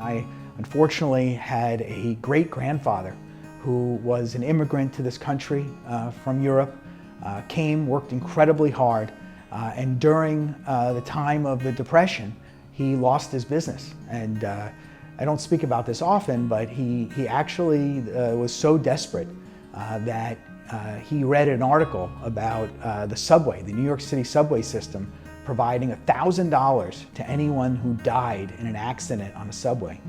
I unfortunately had a great-grandfather who was an immigrant to this country from Europe, came, worked incredibly hard, and during the time of the Depression, he lost his business. And I don't speak about this often, but he actually was so desperate that he read an article about the subway, the New York City subway system, providing $1,000 to anyone who died in an accident on a subway.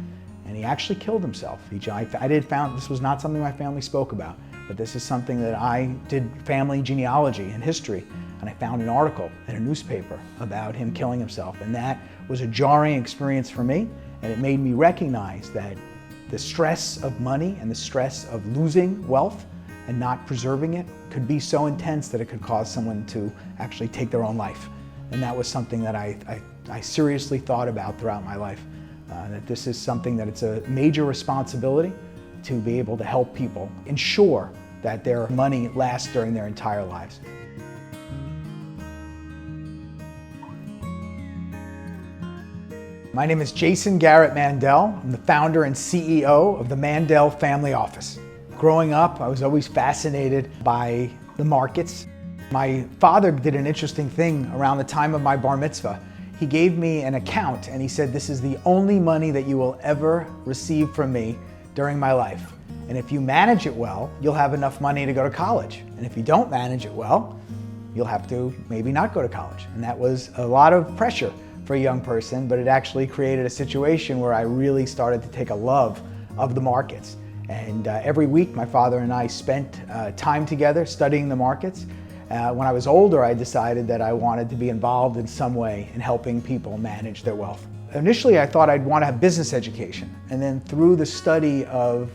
And he actually killed himself. This was not something my family spoke about, but this is something that I did family genealogy and history, and I found an article in a newspaper about him killing himself. And that was a jarring experience for me, and it made me recognize that the stress of money and the stress of losing wealth and not preserving it could be so intense that it could cause someone to actually take their own life. And that was something that I seriously thought about throughout my life. That this is something that it's a major responsibility to be able to help people ensure that their money lasts during their entire lives. My name is Jason Garrett Mandel. I'm the founder and CEO of the Mandel Family Office. Growing up, I was always fascinated by the markets. My father did an interesting thing around the time of my bar mitzvah. He gave me an account and he said, "This is the only money that you will ever receive from me during my life. And if you manage it well, you'll have enough money to go to college. And if you don't manage it well, you'll have to maybe not go to college." And that was a lot of pressure for a young person, but it actually created a situation where I really started to take a love of the markets. And every week, my father and I spent time together studying the markets. When I was older, I decided that I wanted to be involved in some way in helping people manage their wealth. Initially, I thought I'd want to have business education. And then through the study of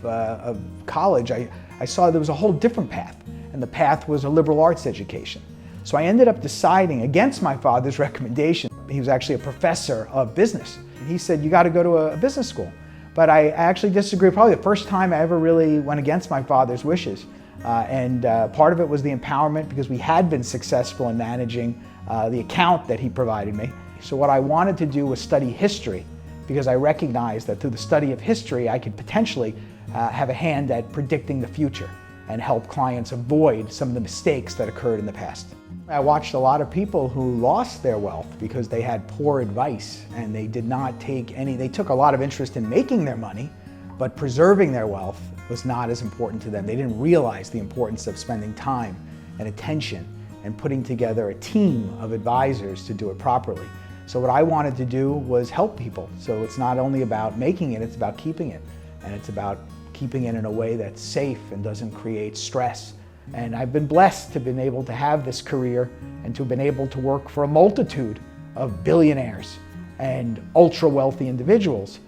college, I saw there was a whole different path. And the path was a liberal arts education. So I ended up deciding against my father's recommendation. He was actually a professor of business. He said, "You got to go to a business school." But I actually disagreed. Probably the first time I ever really went against my father's wishes. Part of it was the empowerment, because we had been successful in managing the account that he provided me. So what I wanted to do was study history, because I recognized that through the study of history, I could potentially have a hand at predicting the future and help clients avoid some of the mistakes that occurred in the past. I watched a lot of people who lost their wealth because they had poor advice and they did not take they took a lot of interest in making their money, but preserving their wealth was not as important to them. They didn't realize the importance of spending time and attention and putting together a team of advisors to do it properly. So what I wanted to do was help people. So it's not only about making it, it's about keeping it. And it's about keeping it in a way that's safe and doesn't create stress. And I've been blessed to have been able to have this career and to have been able to work for a multitude of billionaires and ultra-wealthy individuals.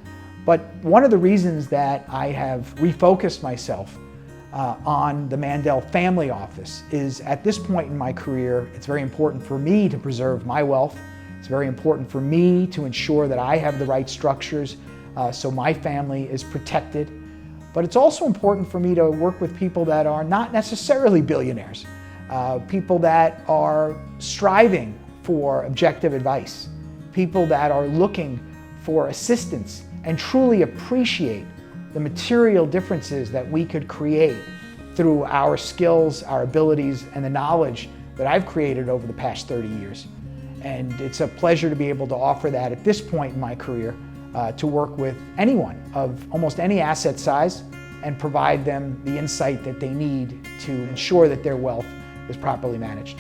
But one of the reasons that I have refocused myself on the Mandel Family Office is, at this point in my career, it's very important for me to preserve my wealth. It's very important for me to ensure that I have the right structures so my family is protected. But it's also important for me to work with people that are not necessarily billionaires, people that are striving for objective advice, people that are looking for assistance and truly appreciate the material differences that we could create through our skills, our abilities, and the knowledge that I've created over the past 30 years. And it's a pleasure to be able to offer that at this point in my career, to work with anyone of almost any asset size and provide them the insight that they need to ensure that their wealth is properly managed.